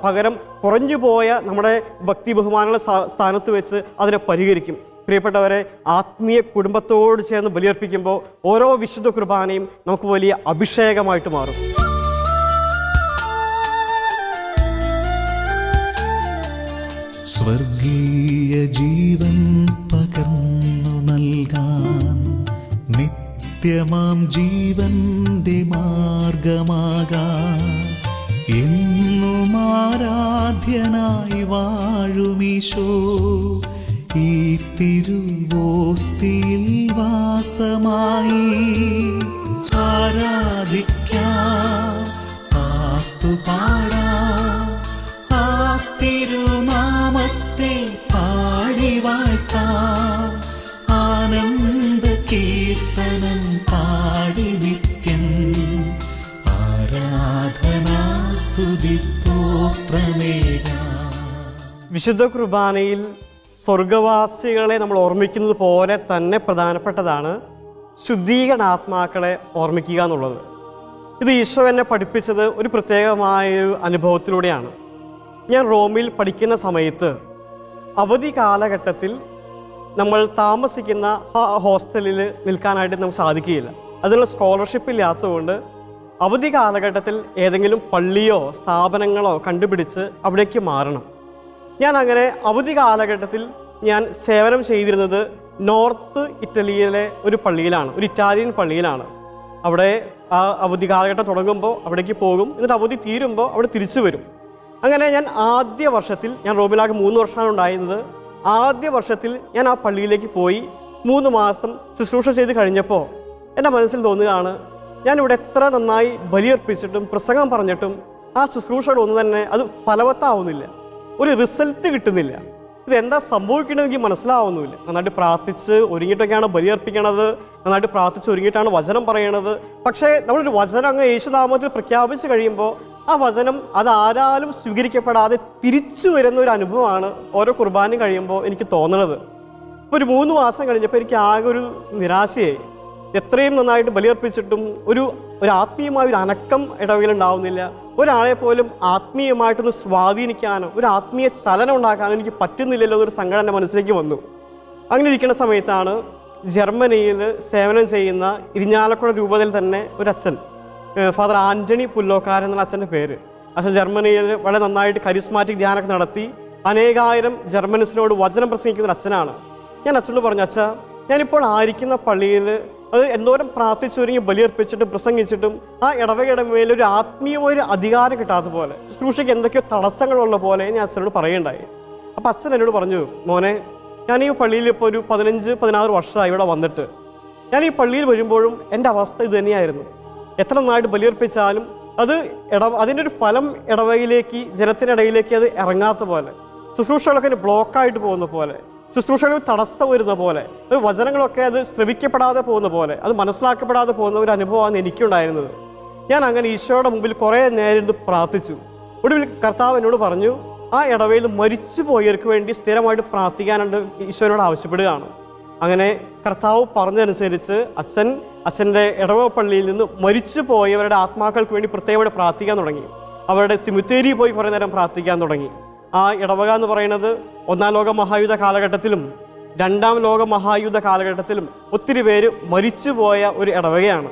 പകരം കുറഞ്ഞു പോയ നമ്മുടെ ഭക്തി ബഹുമാനങ്ങളുടെ സ്ഥാനത്ത് വെച്ച് അതിനെ പരിഹരിക്കും. പ്രിയപ്പെട്ടവരെ, ആത്മീയ കുടുംബത്തോട് ചേർന്ന് ബലിയർപ്പിക്കുമ്പോൾ ഓരോ വിശുദ്ധ കുർബാനയും നമുക്ക് വലിയ അഭിഷേകമായിട്ട് മാറും. സ്വർഗീയ ജീവൻ പകർന്നു നൽകാൻ നിത്യമാം ജീവന്റെ മാർഗമാകാൻ എന്നും ആരാധ്യനായി വാഴുമീശോ ഈ തിരുവോസ്തിയിൽ വാസമായി ആരാധിക്കാം, പാട്ടുപാടാം, ആ തിരുനാമത്തെ പാടി വാഴ്ത്താം, ആനന്ദ കീർത്തനം പാടി നിത്യം ആരാധനാ സ്തുതി സ്തോത്രമേകാം. വിശുദ്ധ കുർബാനയിൽ സ്വർഗവാസികളെ നമ്മൾ ഓർമ്മിക്കുന്നത് പോലെ തന്നെ പ്രധാനപ്പെട്ടതാണ് ശുദ്ധീകരണാത്മാക്കളെ ഓർമ്മിക്കുക എന്നുള്ളത്. ഇത് ഈശോ എന്നെ പഠിപ്പിച്ചത് ഒരു പ്രത്യേകമായൊരു അനുഭവത്തിലൂടെയാണ്. ഞാൻ റോമിൽ പഠിക്കുന്ന സമയത്ത് അവധി കാലഘട്ടത്തിൽ നമ്മൾ താമസിക്കുന്ന ഹോസ്റ്റലിൽ നിൽക്കാനായിട്ട് നമുക്ക് സാധിക്കുകയില്ല. അതിനുള്ള സ്കോളർഷിപ്പ് ഇല്ലാത്തതുകൊണ്ട് അവധി കാലഘട്ടത്തിൽ ഏതെങ്കിലും പള്ളിയോ സ്ഥാപനങ്ങളോ കണ്ടുപിടിച്ച് അവിടേക്ക് മാറണം. ഞാൻ അങ്ങനെ അവധി കാലഘട്ടത്തിൽ ഞാൻ സേവനം ചെയ്തിരുന്നത് നോർത്ത് ഇറ്റലിയിലെ ഒരു പള്ളിയിലാണ്, ഒരു ഇറ്റാലിയൻ പള്ളിയിലാണ്. അവിടെ ആ അവധി കാലഘട്ടം തുടങ്ങുമ്പോൾ അവിടേക്ക് പോകും, എന്നിട്ട് അവധി തീരുമ്പോൾ അവിടെ തിരിച്ചു വരും. അങ്ങനെ ഞാൻ ആദ്യ വർഷത്തിൽ, ഞാൻ റോമിലാകെ 3 വർഷമാണ് ഉണ്ടായിരുന്നത്, ആദ്യ വർഷത്തിൽ ഞാൻ ആ പള്ളിയിലേക്ക് പോയി 3 മാസം ശുശ്രൂഷ ചെയ്ത് കഴിഞ്ഞപ്പോൾ എൻ്റെ മനസ്സിൽ തോന്നുകയാണ്, ഞാനിവിടെ എത്ര നന്നായി ബലിയർപ്പിച്ചിട്ടും പ്രസംഗം പറഞ്ഞിട്ടും ആ ശുശ്രൂഷകളൊന്നും തന്നെ അത് ഫലവത്താവുന്നില്ല, ഒരു റിസൾട്ട് കിട്ടുന്നില്ല. ഇതെന്താ സംഭവിക്കണമെന്ന് എനിക്ക് മനസ്സിലാവുന്നില്ല. നന്നായിട്ട് പ്രാർത്ഥിച്ച് ഒരുങ്ങിയിട്ടൊക്കെയാണ് ബലിയർപ്പിക്കണത്, നന്നായിട്ട് പ്രാർത്ഥിച്ച് ഒരുങ്ങിയിട്ടാണ് വചനം പറയണത്. പക്ഷേ നമ്മളൊരു വചനം അങ്ങ് യേശുനാമത്തിൽ പ്രഖ്യാപിച്ച് കഴിയുമ്പോൾ ആ വചനം അതാരാലും സ്വീകരിക്കപ്പെടാതെ തിരിച്ചു വരുന്ന ഒരു അനുഭവമാണ് ഓരോ കുർബാനയും കഴിയുമ്പോൾ എനിക്ക് തോന്നണത്. ഇപ്പോൾ ഒരു 3 മാസം കഴിഞ്ഞപ്പോൾ എനിക്ക് ആകെ ഒരു നിരാശയായി. എത്രയും നന്നായിട്ട് ബലിയർപ്പിച്ചിട്ടും ഒരു ആത്മീയമായ ഒരു അനക്കം ഇടവകയിലുണ്ടാവുന്നില്ല. ഒരാളെ പോലും ആത്മീയമായിട്ടൊന്ന് സ്വാധീനിക്കാനോ ഒരു ആത്മീയ ചലനം ഉണ്ടാക്കാനോ എനിക്ക് പറ്റുന്നില്ലല്ലോ എന്നൊരു സങ്കടം എൻ്റെ മനസ്സിലേക്ക് വന്നു. അങ്ങനെ ഇരിക്കുന്ന സമയത്താണ് ജർമ്മനിയിൽ സേവനം ചെയ്യുന്ന ഇരിഞ്ഞാലക്കുട രൂപതയിൽ തന്നെ ഒരു അച്ഛൻ, ഫാദർ ആൻ്റണി പുല്ലോക്കാരൻ എന്നുള്ള അച്ഛൻ്റെ പേര്. അച്ഛൻ ജർമ്മനിയിൽ വളരെ നന്നായിട്ട് കരിസ്മാറ്റിക് ധ്യാനമൊക്കെ നടത്തി അനേകായിരം ജർമ്മൻസിനോട് വചനം പ്രസംഗിക്കുന്ന ഒരു അച്ഛനാണ്. ഞാൻ അച്ഛനോട് പറഞ്ഞു, അച്ഛാ, ഞാനിപ്പോൾ ആയിരിക്കുന്ന പള്ളിയിൽ അത് എന്തോരം പ്രാർത്ഥിച്ചൊരുങ്ങി ബലിയർപ്പിച്ചിട്ടും പ്രസംഗിച്ചിട്ടും ആ ഇടവകയുടെ മേലൊരു ആത്മീയമായൊരു അധികാരം കിട്ടാത്ത പോലെ, ശുശ്രൂഷയ്ക്ക് എന്തൊക്കെയോ തടസ്സങ്ങളുള്ള പോലെ ഞാൻ അച്ഛനോട് പറയുകയുണ്ടായി. അപ്പോൾ അച്ഛൻ എന്നോട് പറഞ്ഞു, മോനെ, ഞാൻ ഈ പള്ളിയിൽ ഇപ്പോൾ ഒരു 15-16 വർഷമായി ഇവിടെ വന്നിട്ട് ഞാൻ ഈ പള്ളിയിൽ വരുമ്പോഴും എൻ്റെ അവസ്ഥ ഇത് തന്നെയായിരുന്നു. എത്ര നന്നായിട്ട് ബലിയർപ്പിച്ചാലും അതിൻ്റെ ഒരു ഫലം ഇടവകയിലേക്ക്, ജനത്തിനിടയിലേക്ക് അത് ഇറങ്ങാത്ത പോലെ, ശുശ്രൂഷകളൊക്കെ ബ്ലോക്കായിട്ട് പോകുന്ന പോലെ, ശുശ്രൂഷകൾ തടസ്സം വരുന്ന പോലെ, ഒരു വചനങ്ങളൊക്കെ അത് ശ്രവിക്കപ്പെടാതെ പോകുന്ന പോലെ, അത് മനസ്സിലാക്കപ്പെടാതെ പോകുന്ന ഒരു അനുഭവമാണ് എനിക്കുണ്ടായിരുന്നത്. ഞാൻ അങ്ങനെ ഈശോയുടെ മുമ്പിൽ കുറേ നേരം പ്രാർത്ഥിച്ചു. ഒടുവിൽ കർത്താവ് എന്നോട് പറഞ്ഞു, ആ ഇടവയിൽ മരിച്ചു പോയവർക്ക് വേണ്ടി സ്ഥിരമായിട്ട് പ്രാർത്ഥിക്കാനായിട്ട് ഈശോയോട് ആവശ്യപ്പെടുകയാണ്. അങ്ങനെ കർത്താവ് പറഞ്ഞതനുസരിച്ച് അച്ഛൻ്റെ ഇടവ പള്ളിയിൽ നിന്ന് മരിച്ചു പോയവരുടെ ആത്മാക്കൾക്ക് വേണ്ടി പ്രത്യേകമായിട്ട് പ്രാർത്ഥിക്കാൻ തുടങ്ങി. അവരുടെ സിമിത്തേരി പോയി കുറേ നേരം പ്രാർത്ഥിക്കാൻ തുടങ്ങി. ആ ഇടവക എന്ന് പറയുന്നത് 1-ാം ലോക മഹായുദ്ധ കാലഘട്ടത്തിലും 2-ാം ലോക മഹായുദ്ധ കാലഘട്ടത്തിലും ഒത്തിരി പേര് മരിച്ചുപോയ ഒരു ഇടവകയാണ്.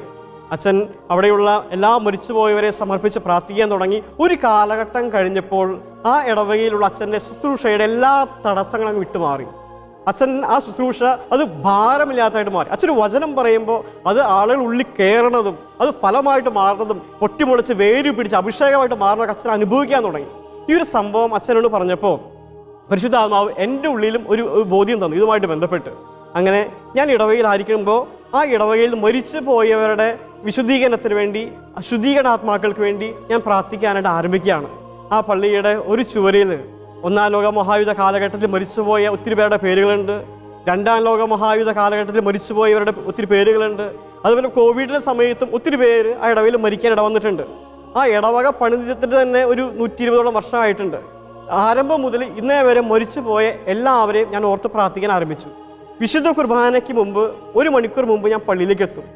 അച്ഛൻ അവിടെയുള്ള എല്ലാ മരിച്ചുപോയവരെ സമർപ്പിച്ച് പ്രാർത്ഥിക്കാൻ തുടങ്ങി. ഒരു കാലഘട്ടം കഴിഞ്ഞപ്പോൾ ആ ഇടവകയിലുള്ള അച്ഛൻ്റെ ശുശ്രൂഷയുടെ എല്ലാ തടസ്സങ്ങളും വിട്ടുമാറി. അച്ഛൻ ആ ശുശ്രൂഷ അത് ഭാരമില്ലാത്തതായിട്ട് മാറി. അച്ഛന് വചനം പറയുമ്പോൾ അത് ആളുകൾ ഉള്ളിൽ കയറണതും അത് ഫലമായിട്ട് മാറുന്നതും പൊട്ടിമുളച്ച് വേര് പിടിച്ച് അഭിഷേകമായിട്ട് മാറുന്നതൊക്കെ അച്ഛൻ അനുഭവിക്കാൻ തുടങ്ങി. ഈ ഒരു സംഭവം അച്ഛനോട് പറഞ്ഞപ്പോൾ പരിശുദ്ധാത്മാവ് എൻ്റെ ഉള്ളിലും ഒരു ബോധ്യം തന്നു ഇതുമായിട്ട് ബന്ധപ്പെട്ട്. അങ്ങനെ ഞാൻ ഇടവകയിലായിരിക്കുമ്പോൾ ആ ഇടവകയിൽ മരിച്ചു പോയവരുടെ വിശുദ്ധീകരണത്തിന് വേണ്ടി, ശുദ്ധീകരണാത്മാക്കൾക്ക് വേണ്ടി ഞാൻ പ്രാർത്ഥിക്കാനായിട്ട് ആരംഭിക്കുകയാണ്. ആ പള്ളിയുടെ ഒരു ചുവരിൽ 1-ാം ലോക മഹായുദ്ധ കാലഘട്ടത്തിൽ മരിച്ചുപോയ ഒത്തിരി പേരുടെ പേരുകളുണ്ട്. 2-ാം ലോക മഹായുദ്ധ കാലഘട്ടത്തിൽ മരിച്ചുപോയവരുടെ ഒത്തിരി പേരുകളുണ്ട്. അതുപോലെ കോവിഡിൻ്റെ സമയത്തും ഒത്തിരി പേര് ആ ഇടവയിൽ മരിക്കാൻ ഇടവന്നിട്ടുണ്ട്. ആ ഇടവക പണിതിട്ട് തന്നെ ഒരു 120ഓളം വർഷമായിട്ടുണ്ട്. ആരംഭം മുതൽ ഇന്നേ വരെ മരിച്ചുപോയ എല്ലാവരെയും ഞാൻ ഓർത്ത് പ്രാർത്ഥിക്കാൻ ആരംഭിച്ചു. വിശുദ്ധ കുർബാനയ്ക്ക് മുമ്പ് 1 മണിക്കൂർ മുമ്പ് ഞാൻ പള്ളിയിലേക്ക് എത്തും.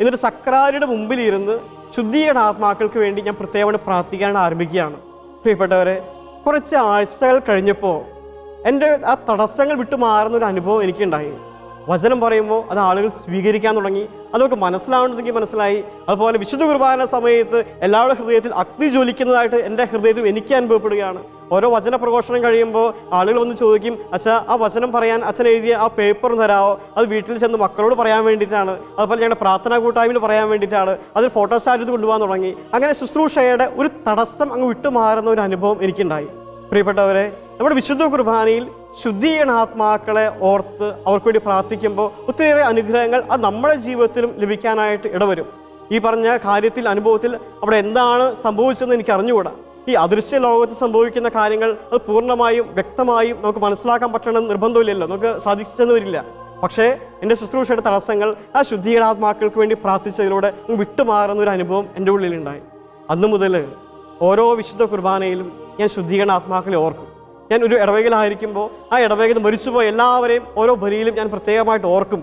എന്നിട്ട് സക്രാരിയുടെ മുമ്പിലിരുന്ന് ശുദ്ധീകരണ ആത്മാക്കൾക്ക് വേണ്ടി ഞാൻ പ്രത്യേകമായിട്ട് പ്രാർത്ഥിക്കാൻ ആരംഭിക്കുകയാണ്. പ്രിയപ്പെട്ടവരെ, കുറച്ച് ആഴ്ചകൾ കഴിഞ്ഞപ്പോൾ എൻ്റെ ആ തടസ്സങ്ങൾ വിട്ടുമാറുന്നൊരു അനുഭവം എനിക്കുണ്ടായി. വചനം പറയുമ്പോൾ അത് ആളുകൾ സ്വീകരിക്കാൻ തുടങ്ങി. അതൊക്കെ മനസ്സിലാവേണ്ടതെങ്കിൽ മനസ്സിലായി. അതുപോലെ വിശുദ്ധ കുർബാന സമയത്ത് എല്ലാവരുടെ ഹൃദയത്തിൽ അഗ്നി ജ്വലിക്കുന്നതായിട്ട് എൻ്റെ ഹൃദയത്തിൽ എനിക്ക് അനുഭവപ്പെടുകയാണ്. ഓരോ വചന പ്രഘോഷണം കഴിയുമ്പോൾ ആളുകൾ വന്ന് ചോദിക്കും, അച്ഛാ ആ വചനം പറയാൻ അച്ഛൻ എഴുതിയ ആ പേപ്പർ തരാമോ? അത് വീട്ടിൽ ചെന്ന് മക്കളോട് പറയാൻ വേണ്ടിയിട്ടാണ്, അതുപോലെ ഞങ്ങളുടെ പ്രാർത്ഥനാ കൂട്ടായ്മയിൽ പറയാൻ വേണ്ടിയിട്ടാണ്. അതിൽ ഫോട്ടോസ്റ്റാറ്റ് എടുത്ത് കൊണ്ടുപോകാൻ തുടങ്ങി. അങ്ങനെ ശുശ്രൂഷയുടെ ഒരു തടസ്സം അങ്ങ് വിട്ടുമാറുന്ന ഒരു അനുഭവം എനിക്കുണ്ടായി. പ്രിയപ്പെട്ടവരെ, നമ്മുടെ വിശുദ്ധ കുർബാനയിൽ ശുദ്ധീകരണാത്മാക്കളെ ഓർത്ത് അവർക്ക് വേണ്ടി പ്രാർത്ഥിക്കുമ്പോൾ ഒത്തിരിയേറെ അനുഗ്രഹങ്ങൾ അത് നമ്മുടെ ജീവിതത്തിലും ലഭിക്കാനായിട്ട് ഇടവരും. ഈ പറഞ്ഞ കാര്യത്തിൽ, അനുഭവത്തിൽ അവിടെ എന്താണ് സംഭവിച്ചതെന്ന് എനിക്ക് അറിഞ്ഞുകൂടാ. ഈ അദൃശ്യ ലോകത്ത് സംഭവിക്കുന്ന കാര്യങ്ങൾ അത് പൂർണ്ണമായും വ്യക്തമായും നമുക്ക് മനസ്സിലാക്കാൻ പറ്റണമെന്ന് നിർബന്ധമില്ലല്ലോ, നമുക്ക് സാധിച്ചെന്ന് വരില്ല. പക്ഷേ എൻ്റെ ശുശ്രൂഷയുടെ തടസ്സങ്ങൾ ആ ശുദ്ധീകരണാത്മാക്കൾക്ക് വേണ്ടി പ്രാർത്ഥിച്ചതിലൂടെ വിട്ടുമാറുന്ന ഒരു അനുഭവം എൻ്റെ ഉള്ളിലുണ്ടായി. അന്നു മുതൽ ഓരോ വിശുദ്ധ കുർബാനയിലും ഞാൻ ശുദ്ധീകരണാത്മാക്കളെ ഓർക്കും. ഞാൻ ഒരു ഇടവകയിലായിരിക്കുമ്പോൾ ആ ഇടവകയിൽ മരിച്ചുപോയ എല്ലാവരെയും ഓരോ ബലിയിലും ഞാൻ പ്രത്യേകമായിട്ട് ഓർക്കും.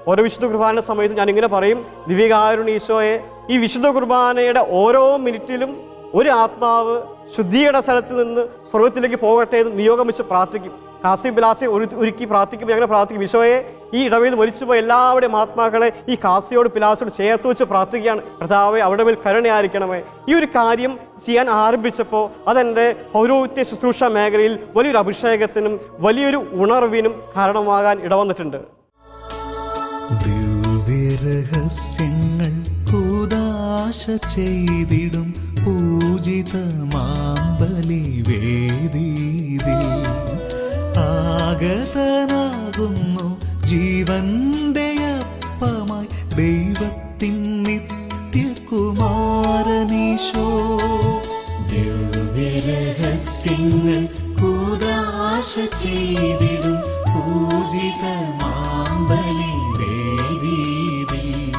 ഓരോ വിശുദ്ധ കുർബാന സമയത്ത് ഞാൻ ഇങ്ങനെ പറയും, ദിവ്യകാരുണ്യ ഈശോയെ, ഈ വിശുദ്ധ കുർബാനയുടെ ഓരോ മിനിറ്റിലും ഒരു ആത്മാവ് ശുദ്ധീകരണ സ്ഥലത്ത് നിന്ന് സ്വർഗത്തിലേക്ക് പോകട്ടെ എന്ന് നിയോഗം വെച്ച് പ്രാർത്ഥിക്കും. കാസിയും പിലാസയും ഒരുക്കി പ്രാർത്ഥിക്കും. ഞങ്ങൾ പ്രാർത്ഥിക്കും, ഈശോയെ ഈ ഇടവയിൽ മരിച്ചുപോയ എല്ലാവരുടെയും ആത്മാക്കളെ ഈ കാസിയോട് പിലാസോട് ചേർത്ത് വെച്ച് പ്രാർത്ഥിക്കുകയാണ്. കർത്താവേ, അവിടെ മേൽ കരുണയായിരിക്കണമേ. ഈ ഒരു കാര്യം ചെയ്യാൻ ആരംഭിച്ചപ്പോൾ അതെൻ്റെ പൗരോഹിത്യ ശുശ്രൂഷ മേഖലയിൽ വലിയൊരു അഭിഷേകത്തിനും വലിയൊരു ഉണർവിനും കാരണമാകാൻ ഇടവന്നിട്ടുണ്ട്. ദിവ്യരഹസ്യങ്ങൾ കൂദാശ ചെയ്തിടും പൂജിതമാമ്പലി വേദിയിൽ ആഗതനാകുന്നു ജീവന്റെ അപ്പമായി ദൈവത്തിൻ നിത്യകുമാരനീശോ. ദിവ്യരഹസ്യങ്ങൾ കൂദാശ ചെയ്തിടും പൂജിതമാമ്പലി വേദിയിൽ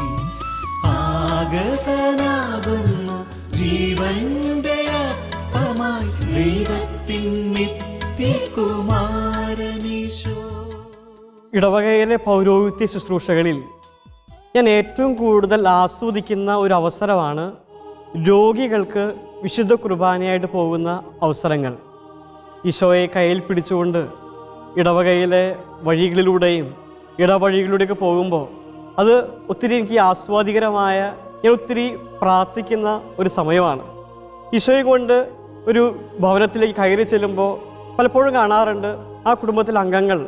ആഗതനാകുന്നു ജീവന്റെ അപ്പമായി ദൈവത്തിൻ നിത്യകുമാരനീശോ. ഇടവകയിലെ പൗരോഹിത്യ ശുശ്രൂഷകളിൽ ഞാൻ ഏറ്റവും കൂടുതൽ ആസ്വദിക്കുന്ന ഒരു അവസരമാണ് രോഗികൾക്ക് വിശുദ്ധ കുർബാനയായിട്ട് പോകുന്ന അവസരങ്ങൾ. ഈശോയെ കയ്യിൽ പിടിച്ചുകൊണ്ട് ഇടവകയിലെ വഴികളിലൂടെയും ഇടവഴികളിലൂടെയൊക്കെ പോകുമ്പോൾ അത് ഒത്തിരി എനിക്ക് ആസ്വാദികരമായ, ഞാൻ ഒത്തിരി പ്രാർത്ഥിക്കുന്ന ഒരു സമയമാണ്. ഈശോയെ കൊണ്ട് ഒരു ഭവനത്തിലേക്ക് കയറി ചെല്ലുമ്പോൾ പലപ്പോഴും കാണാറുണ്ട്, ആ കുടുംബത്തിലെ അംഗങ്ങൾ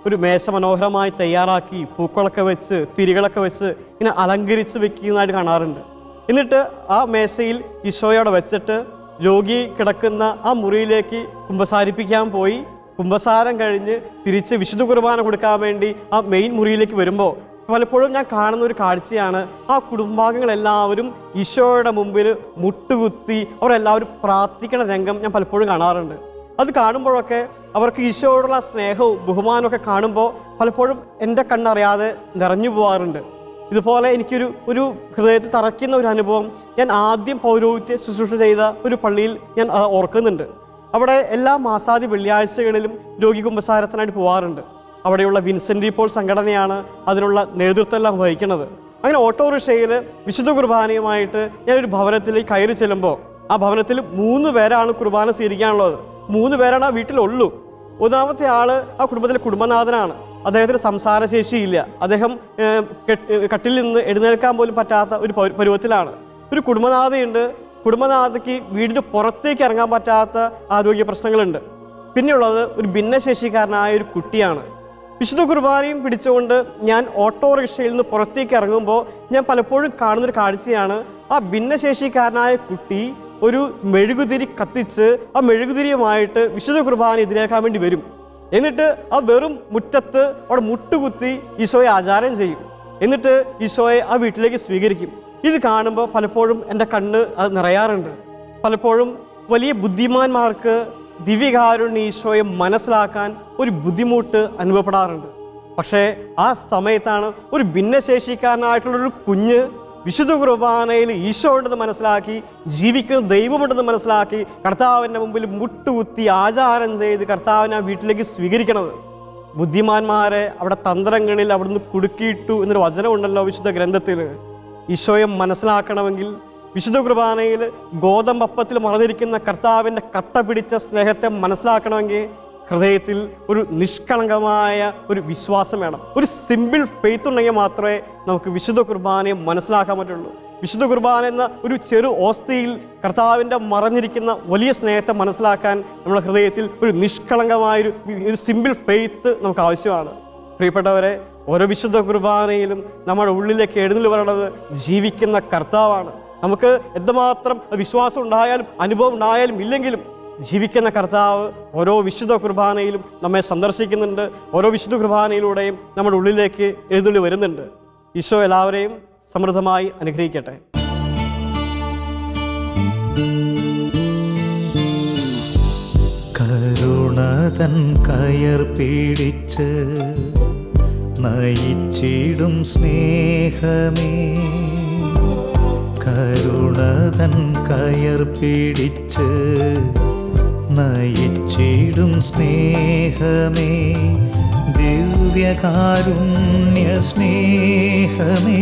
ഒരു മേശ മനോഹരമായി തയ്യാറാക്കി പൂക്കളൊക്കെ വെച്ച് തിരികളൊക്കെ വെച്ച് ഇങ്ങനെ അലങ്കരിച്ച് വെക്കുന്നതായിട്ട് കാണാറുണ്ട്. എന്നിട്ട് ആ മേശയിൽ ഈശോയോടെ വെച്ചിട്ട് രോഗി കിടക്കുന്ന ആ മുറിയിലേക്ക് കുമ്പസാരിപ്പിക്കാൻ പോയി കുമ്പസാരം കഴിഞ്ഞ് തിരിച്ച് വിശുദ്ധ കുർബാന കൊടുക്കാൻ വേണ്ടി ആ മെയിൻ മുറിയിലേക്ക് വരുമ്പോൾ പലപ്പോഴും ഞാൻ കാണുന്ന ഒരു കാഴ്ചയാണ്, ആ കുടുംബാംഗങ്ങളെല്ലാവരും ഈശോയുടെ മുമ്പിൽ മുട്ടുകുത്തി അവരെല്ലാവരും പ്രാർത്ഥിക്കുന്ന രംഗം ഞാൻ പലപ്പോഴും കാണാറുണ്ട്. അത് കാണുമ്പോഴൊക്കെ അവർക്ക് ഈശോയോടുള്ള സ്നേഹവും ബഹുമാനമൊക്കെ കാണുമ്പോൾ പലപ്പോഴും എൻ്റെ കണ്ണറിയാതെ നിറഞ്ഞു പോകാറുണ്ട്. ഇതുപോലെ എനിക്കൊരു ഹൃദയത്തിൽ തറയ്ക്കുന്ന ഒരു അനുഭവം ഞാൻ ആദ്യം പൗരോഹിത്യ ശുശ്രൂഷ ചെയ്ത ഒരു പള്ളിയിൽ ഞാൻ ഓർക്കുന്നുണ്ട്. അവിടെ എല്ലാ മാസാദി വെള്ളിയാഴ്ചകളിലും രോഗി കുമ്പസാരത്തിനായിട്ട് പോകാറുണ്ട്. അവിടെയുള്ള വിൻസെൻ്റ് പോൾ സംഘടനയാണ് അതിനുള്ള നേതൃത്വം എല്ലാം വഹിക്കുന്നത്. അങ്ങനെ ഓട്ടോറിക്ഷയിൽ വിശുദ്ധ കുർബാനയുമായിട്ട് ഞാനൊരു ഭവനത്തിലേക്ക് കയറി ചെല്ലുമ്പോൾ ആ ഭവനത്തിൽ 3 പേരാണ് കുർബാന സ്വീകരിക്കാനുള്ളത്. 3 പേരാണ് ആ വീട്ടിലുള്ളൂ. ഒന്നാമത്തെ ആൾ ആ കുടുംബത്തിലെ കുടുംബനാഥനാണ്. അദ്ദേഹത്തിന് സംസാരശേഷിയില്ല. അദ്ദേഹം കട്ടിൽ നിന്ന് എഴുന്നേൽക്കാൻ പോലും പറ്റാത്ത ഒരു പരുവത്തിലാണ്. ഒരു കുടുംബനാഥയുണ്ട്. കുടുംബനാഥയ്ക്ക് വീടിന് പുറത്തേക്ക് ഇറങ്ങാൻ പറ്റാത്ത ആരോഗ്യ പ്രശ്നങ്ങളുണ്ട്. പിന്നെയുള്ളത് ഒരു ഭിന്നശേഷിക്കാരനായ ഒരു കുട്ടിയാണ്. വിശുദ്ധ കുർബാനയും പിടിച്ചുകൊണ്ട് ഞാൻ ഓട്ടോറിക്ഷയിൽ നിന്ന് പുറത്തേക്ക് ഇറങ്ങുമ്പോൾ ഞാൻ പലപ്പോഴും കാണുന്നൊരു കാഴ്ചയാണ്, ആ ഭിന്നശേഷിക്കാരനായ കുട്ടി ഒരു മെഴുകുതിരി കത്തിച്ച് ആ മെഴുകുതിരിയുമായിട്ട് വിശുദ്ധ കുർബാന എതിരേക്കാൻ വേണ്ടി വരും. എന്നിട്ട് ആ വെറും മുറ്റത്ത് അവിടെ മുട്ടുകുത്തി ഈശോയെ ആചാരം ചെയ്യും. എന്നിട്ട് ഈശോയെ ആ വീട്ടിലേക്ക് സ്വീകരിക്കും. ഇത് കാണുമ്പോൾ പലപ്പോഴും എൻ്റെ കണ്ണ് അത് നിറയാറുണ്ട്. പലപ്പോഴും വലിയ ബുദ്ധിമാന്മാർക്ക് ദിവ്യകാരുണ്യ ഈശോയെ മനസ്സിലാക്കാൻ ഒരു ബുദ്ധിമുട്ട് അനുഭവപ്പെടാറുണ്ട്. പക്ഷേ ആ സമയത്താണ് ഒരു ഭിന്നശേഷിക്കാരനായിട്ടുള്ളൊരു കുഞ്ഞ് വിശുദ്ധ കുർബാനയിൽ ഈശോ ഉണ്ടെന്ന് മനസ്സിലാക്കി, ജീവിക്കുന്ന ദൈവമുണ്ടെന്ന് മനസ്സിലാക്കി, കർത്താവിൻ്റെ മുമ്പിൽ മുട്ടുകുത്തി ആചാരം ചെയ്ത് കർത്താവിനെ ആ വീട്ടിലേക്ക് സ്വീകരിക്കണത്. ബുദ്ധിമാന്മാരെ അവിടെ തന്ത്രങ്ങളിൽ അവിടുന്ന് കുടുക്കിയിട്ടു എന്നൊരു വചനമുണ്ടല്ലോ വിശുദ്ധ ഗ്രന്ഥത്തിൽ. ഈശോയെ മനസ്സിലാക്കണമെങ്കിൽ വിശുദ്ധ കുർബാനയിൽ ഗോതമ്പപ്പത്തിൽ മറഞ്ഞിരിക്കുന്ന കർത്താവിൻ്റെ കട്ട പിടിച്ച സ്നേഹത്തെ മനസ്സിലാക്കണമെങ്കിൽ ഹൃദയത്തിൽ ഒരു നിഷ്കളങ്കമായ ഒരു വിശ്വാസം വേണം. ഒരു സിമ്പിൾ ഫെയ്ത്ത് ഉണ്ടെങ്കിൽ മാത്രമേ നമുക്ക് വിശുദ്ധ കുർബാനയെ മനസ്സിലാക്കാൻ പറ്റുള്ളൂ. വിശുദ്ധ കുർബാന എന്ന ഒരു ചെറു ഓസ്തിയിൽ കർത്താവിൻ്റെ മറഞ്ഞിരിക്കുന്ന വലിയ സ്നേഹത്തെ മനസ്സിലാക്കാൻ നമ്മുടെ ഹൃദയത്തിൽ ഒരു നിഷ്കളങ്കമായൊരു സിമ്പിൾ ഫെയ്ത്ത് നമുക്ക് ആവശ്യമാണ്. പ്രിയപ്പെട്ടവരെ, ഓരോ വിശുദ്ധ കുർബാനയിലും നമ്മുടെ ഉള്ളിലേക്ക് എഴുന്നള്ളി വരണത് ജീവിക്കുന്ന കർത്താവാണ്. നമുക്ക് എന്തുമാത്രം വിശ്വാസം ഉണ്ടായാലും അനുഭവം ഉണ്ടായാലും ഇല്ലെങ്കിലും ജീവിക്കുന്ന കർത്താവ് ഓരോ വിശുദ്ധ കുർബാനയിലും നമ്മെ സന്ദർശിക്കുന്നുണ്ട്. ഓരോ വിശുദ്ധ കുർബാനയിലൂടെയും നമ്മുടെ ഉള്ളിലേക്ക് എഴുന്നള്ളി വരുന്നുണ്ട്. ഈശോ എല്ലാവരെയും സമൃദ്ധമായി അനുഗ്രഹിക്കട്ടെ. കരുണതൻ കയർ പിടിച്ച് നയിച്ചിടും സ്നേഹമേ, കരുണതൻ കയർ പിടിച്ച് നയിച്ചിടും സ്നേഹമേ, ദിവ്യകാരുണ്യ സ്നേഹമേ,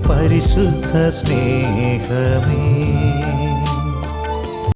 പരിശുദ്ധ സ്നേഹമേ.